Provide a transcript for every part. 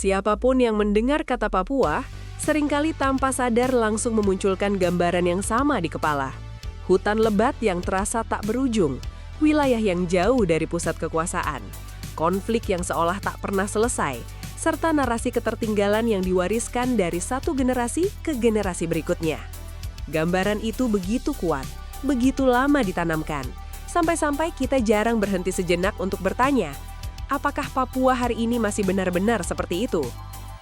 Siapapun yang mendengar kata Papua, seringkali tanpa sadar langsung memunculkan gambaran yang sama di kepala. Hutan lebat yang terasa tak berujung, wilayah yang jauh dari pusat kekuasaan, konflik yang seolah tak pernah selesai, serta narasi ketertinggalan yang diwariskan dari satu generasi ke generasi berikutnya. Gambaran itu begitu kuat, begitu lama ditanamkan, sampai-sampai kita jarang berhenti sejenak untuk bertanya, apakah Papua hari ini masih benar-benar seperti itu?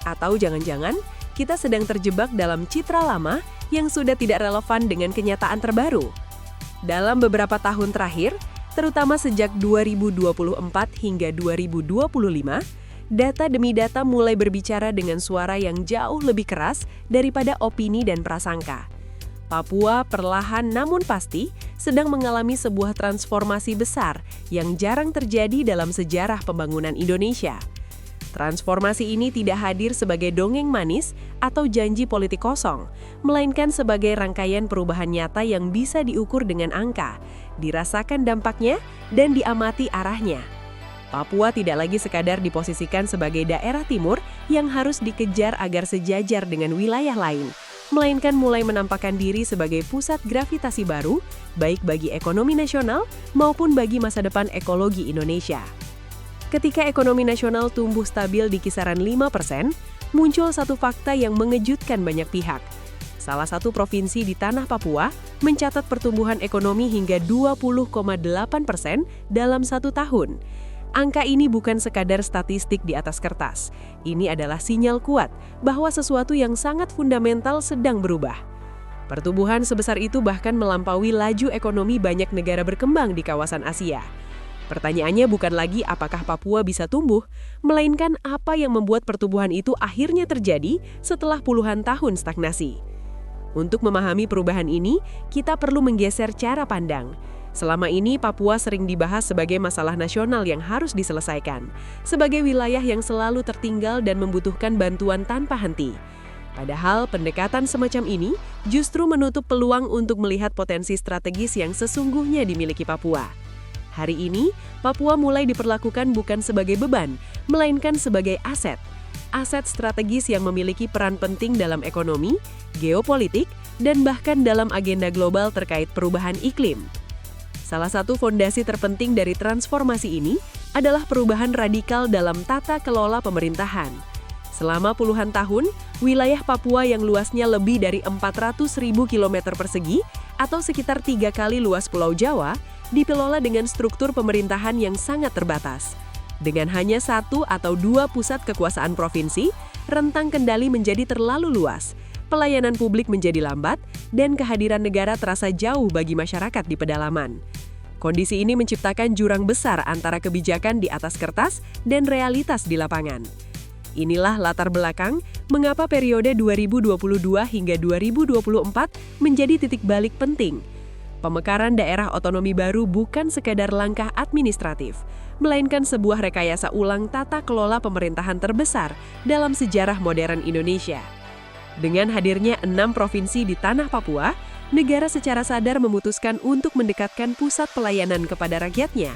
Atau jangan-jangan kita sedang terjebak dalam citra lama yang sudah tidak relevan dengan kenyataan terbaru? Dalam beberapa tahun terakhir, terutama sejak 2024 hingga 2025, data demi data mulai berbicara dengan suara yang jauh lebih keras daripada opini dan prasangka. Papua perlahan namun pasti sedang mengalami sebuah transformasi besar yang jarang terjadi dalam sejarah pembangunan Indonesia. Transformasi ini tidak hadir sebagai dongeng manis atau janji politik kosong, melainkan sebagai rangkaian perubahan nyata yang bisa diukur dengan angka, dirasakan dampaknya, dan diamati arahnya. Papua tidak lagi sekadar diposisikan sebagai daerah timur yang harus dikejar agar sejajar dengan wilayah lain, melainkan mulai menampakkan diri sebagai pusat gravitasi baru, baik bagi ekonomi nasional maupun bagi masa depan ekologi Indonesia. Ketika ekonomi nasional tumbuh stabil di kisaran 5%, muncul satu fakta yang mengejutkan banyak pihak. Salah satu provinsi di tanah Papua mencatat pertumbuhan ekonomi hingga 20,8% dalam satu tahun. Angka ini bukan sekadar statistik di atas kertas. Ini adalah sinyal kuat bahwa sesuatu yang sangat fundamental sedang berubah. Pertumbuhan sebesar itu bahkan melampaui laju ekonomi banyak negara berkembang di kawasan Asia. Pertanyaannya bukan lagi apakah Papua bisa tumbuh, melainkan apa yang membuat pertumbuhan itu akhirnya terjadi setelah puluhan tahun stagnasi. Untuk memahami perubahan ini, kita perlu menggeser cara pandang. Selama ini, Papua sering dibahas sebagai masalah nasional yang harus diselesaikan, sebagai wilayah yang selalu tertinggal dan membutuhkan bantuan tanpa henti. Padahal, pendekatan semacam ini justru menutup peluang untuk melihat potensi strategis yang sesungguhnya dimiliki Papua. Hari ini, Papua mulai diperlakukan bukan sebagai beban, melainkan sebagai aset. Aset strategis yang memiliki peran penting dalam ekonomi, geopolitik, dan bahkan dalam agenda global terkait perubahan iklim. Salah satu fondasi terpenting dari transformasi ini adalah perubahan radikal dalam tata kelola pemerintahan. Selama puluhan tahun, wilayah Papua yang luasnya lebih dari 400.000 km persegi atau sekitar 3 kali luas Pulau Jawa, dikelola dengan struktur pemerintahan yang sangat terbatas. Dengan hanya 1 atau 2 pusat kekuasaan provinsi, rentang kendali menjadi terlalu luas, pelayanan publik menjadi lambat, dan kehadiran negara terasa jauh bagi masyarakat di pedalaman. Kondisi ini menciptakan jurang besar antara kebijakan di atas kertas dan realitas di lapangan. Inilah latar belakang mengapa periode 2022 hingga 2024 menjadi titik balik penting. Pemekaran daerah otonomi baru bukan sekadar langkah administratif, melainkan sebuah rekayasa ulang tata kelola pemerintahan terbesar dalam sejarah modern Indonesia. Dengan hadirnya 6 provinsi di tanah Papua, negara secara sadar memutuskan untuk mendekatkan pusat pelayanan kepada rakyatnya.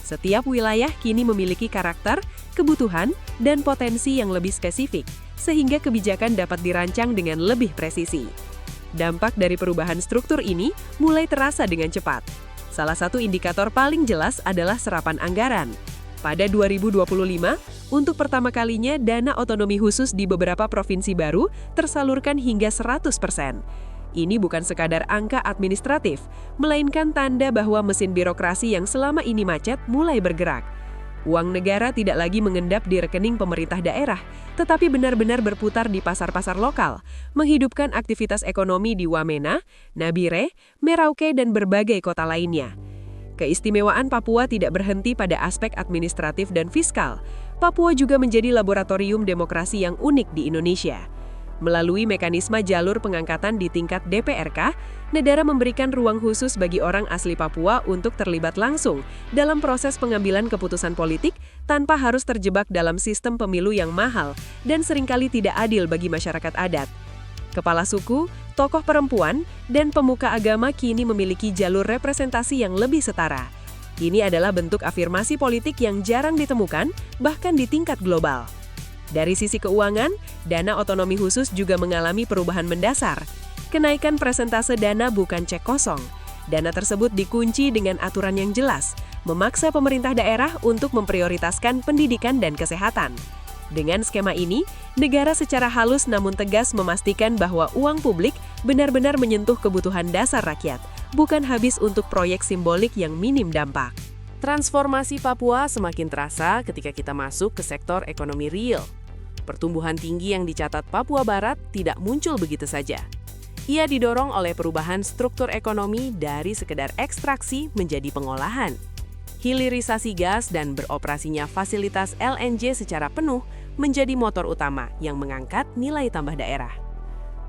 Setiap wilayah kini memiliki karakter, kebutuhan, dan potensi yang lebih spesifik, sehingga kebijakan dapat dirancang dengan lebih presisi. Dampak dari perubahan struktur ini mulai terasa dengan cepat. Salah satu indikator paling jelas adalah serapan anggaran. Pada 2025, untuk pertama kalinya dana otonomi khusus di beberapa provinsi baru tersalurkan hingga 100%. Ini bukan sekadar angka administratif, melainkan tanda bahwa mesin birokrasi yang selama ini macet mulai bergerak. Uang negara tidak lagi mengendap di rekening pemerintah daerah, tetapi benar-benar berputar di pasar-pasar lokal, menghidupkan aktivitas ekonomi di Wamena, Nabire, Merauke, dan berbagai kota lainnya. Keistimewaan Papua tidak berhenti pada aspek administratif dan fiskal. Papua juga menjadi laboratorium demokrasi yang unik di Indonesia. Melalui mekanisme jalur pengangkatan di tingkat DPRK, negara memberikan ruang khusus bagi orang asli Papua untuk terlibat langsung dalam proses pengambilan keputusan politik tanpa harus terjebak dalam sistem pemilu yang mahal dan seringkali tidak adil bagi masyarakat adat. Kepala suku, tokoh perempuan, dan pemuka agama kini memiliki jalur representasi yang lebih setara. Ini adalah bentuk afirmasi politik yang jarang ditemukan, bahkan di tingkat global. Dari sisi keuangan, dana otonomi khusus juga mengalami perubahan mendasar. Kenaikan persentase dana bukan cek kosong. Dana tersebut dikunci dengan aturan yang jelas, memaksa pemerintah daerah untuk memprioritaskan pendidikan dan kesehatan. Dengan skema ini, negara secara halus namun tegas memastikan bahwa uang publik benar-benar menyentuh kebutuhan dasar rakyat, bukan habis untuk proyek simbolik yang minim dampak. Transformasi Papua semakin terasa ketika kita masuk ke sektor ekonomi real. Pertumbuhan tinggi yang dicatat Papua Barat tidak muncul begitu saja. Ia didorong oleh perubahan struktur ekonomi dari sekedar ekstraksi menjadi pengolahan. Hilirisasi gas dan beroperasinya fasilitas LNG secara penuh menjadi motor utama yang mengangkat nilai tambah daerah.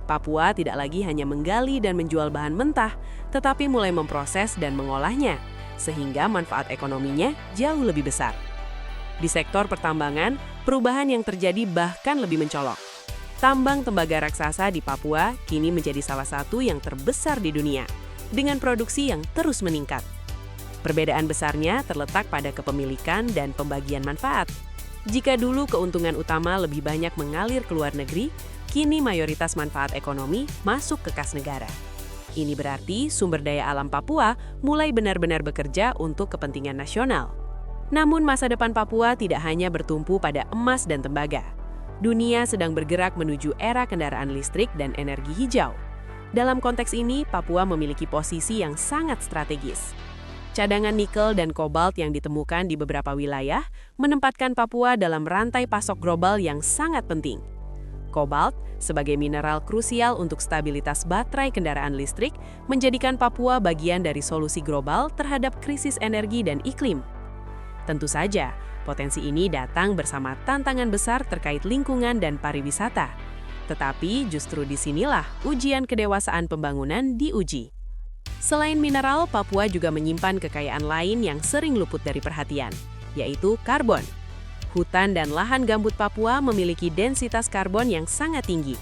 Papua tidak lagi hanya menggali dan menjual bahan mentah, tetapi mulai memproses dan mengolahnya, sehingga manfaat ekonominya jauh lebih besar. Di sektor pertambangan, perubahan yang terjadi bahkan lebih mencolok. Tambang tembaga raksasa di Papua kini menjadi salah satu yang terbesar di dunia, dengan produksi yang terus meningkat. Perbedaan besarnya terletak pada kepemilikan dan pembagian manfaat. Jika dulu keuntungan utama lebih banyak mengalir ke luar negeri, kini mayoritas manfaat ekonomi masuk ke kas negara. Ini berarti sumber daya alam Papua mulai benar-benar bekerja untuk kepentingan nasional. Namun masa depan Papua tidak hanya bertumpu pada emas dan tembaga. Dunia sedang bergerak menuju era kendaraan listrik dan energi hijau. Dalam konteks ini, Papua memiliki posisi yang sangat strategis. Cadangan nikel dan kobalt yang ditemukan di beberapa wilayah menempatkan Papua dalam rantai pasok global yang sangat penting. Kobalt, sebagai mineral krusial untuk stabilitas baterai kendaraan listrik, menjadikan Papua bagian dari solusi global terhadap krisis energi dan iklim. Tentu saja, potensi ini datang bersama tantangan besar terkait lingkungan dan pariwisata. Tetapi justru disinilah ujian kedewasaan pembangunan diuji. Selain mineral, Papua juga menyimpan kekayaan lain yang sering luput dari perhatian, yaitu karbon. Hutan dan lahan gambut Papua memiliki densitas karbon yang sangat tinggi.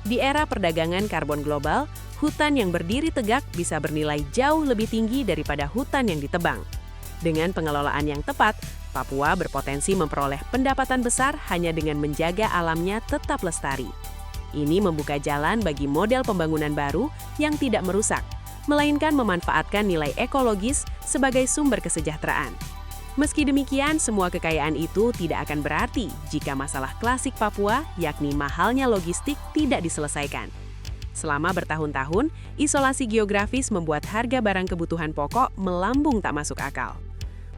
Di era perdagangan karbon global, hutan yang berdiri tegak bisa bernilai jauh lebih tinggi daripada hutan yang ditebang. Dengan pengelolaan yang tepat, Papua berpotensi memperoleh pendapatan besar hanya dengan menjaga alamnya tetap lestari. Ini membuka jalan bagi model pembangunan baru yang tidak merusak, melainkan memanfaatkan nilai ekologis sebagai sumber kesejahteraan. Meski demikian, semua kekayaan itu tidak akan berarti jika masalah klasik Papua, yakni mahalnya logistik, tidak diselesaikan. Selama bertahun-tahun, isolasi geografis membuat harga barang kebutuhan pokok melambung tak masuk akal.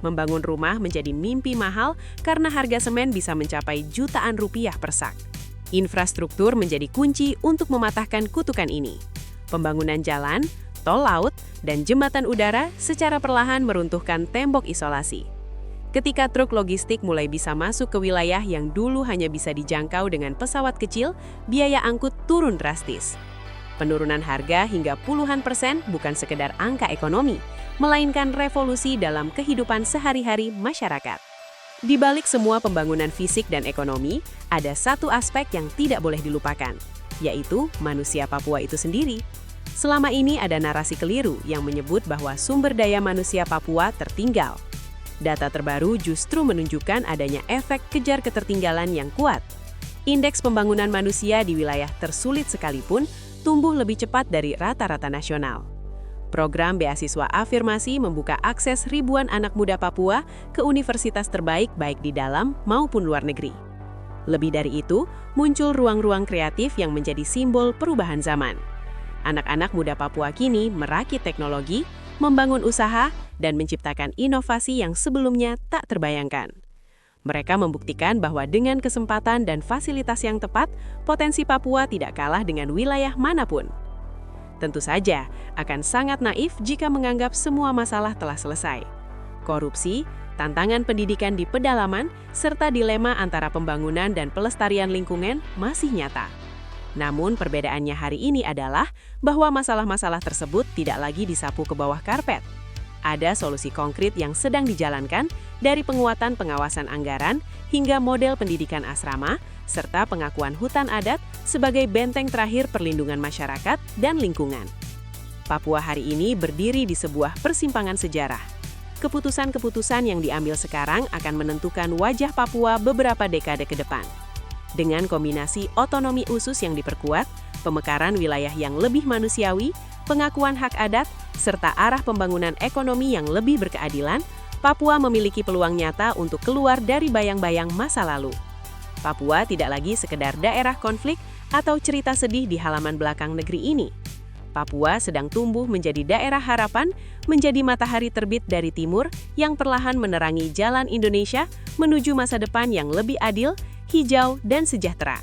Membangun rumah menjadi mimpi mahal karena harga semen bisa mencapai jutaan rupiah per sak. Infrastruktur menjadi kunci untuk mematahkan kutukan ini. Pembangunan jalan, tol laut, dan jembatan udara secara perlahan meruntuhkan tembok isolasi. Ketika truk logistik mulai bisa masuk ke wilayah yang dulu hanya bisa dijangkau dengan pesawat kecil, biaya angkut turun drastis. Penurunan harga hingga puluhan persen bukan sekedar angka ekonomi, melainkan revolusi dalam kehidupan sehari-hari masyarakat. Di balik semua pembangunan fisik dan ekonomi, ada satu aspek yang tidak boleh dilupakan, yaitu manusia Papua itu sendiri. Selama ini ada narasi keliru yang menyebut bahwa sumber daya manusia Papua tertinggal. Data terbaru justru menunjukkan adanya efek kejar ketertinggalan yang kuat. Indeks pembangunan manusia di wilayah tersulit sekalipun tumbuh lebih cepat dari rata-rata nasional. Program beasiswa afirmasi membuka akses ribuan anak muda Papua ke universitas terbaik baik di dalam maupun luar negeri. Lebih dari itu, muncul ruang-ruang kreatif yang menjadi simbol perubahan zaman. Anak-anak muda Papua kini merakit teknologi, membangun usaha, dan menciptakan inovasi yang sebelumnya tak terbayangkan. Mereka membuktikan bahwa dengan kesempatan dan fasilitas yang tepat, potensi Papua tidak kalah dengan wilayah manapun. Tentu saja, akan sangat naif jika menganggap semua masalah telah selesai. Korupsi, tantangan pendidikan di pedalaman, serta dilema antara pembangunan dan pelestarian lingkungan masih nyata. Namun perbedaannya hari ini adalah bahwa masalah-masalah tersebut tidak lagi disapu ke bawah karpet. Ada solusi konkret yang sedang dijalankan, dari penguatan pengawasan anggaran hingga model pendidikan asrama, serta pengakuan hutan adat sebagai benteng terakhir perlindungan masyarakat dan lingkungan. Papua hari ini berdiri di sebuah persimpangan sejarah. Keputusan-keputusan yang diambil sekarang akan menentukan wajah Papua beberapa dekade ke depan. Dengan kombinasi otonomi usus yang diperkuat, pemekaran wilayah yang lebih manusiawi, pengakuan hak adat, serta arah pembangunan ekonomi yang lebih berkeadilan, Papua memiliki peluang nyata untuk keluar dari bayang-bayang masa lalu. Papua tidak lagi sekedar daerah konflik atau cerita sedih di halaman belakang negeri ini. Papua sedang tumbuh menjadi daerah harapan, menjadi matahari terbit dari timur yang perlahan menerangi jalan Indonesia menuju masa depan yang lebih adil, hijau, dan sejahtera.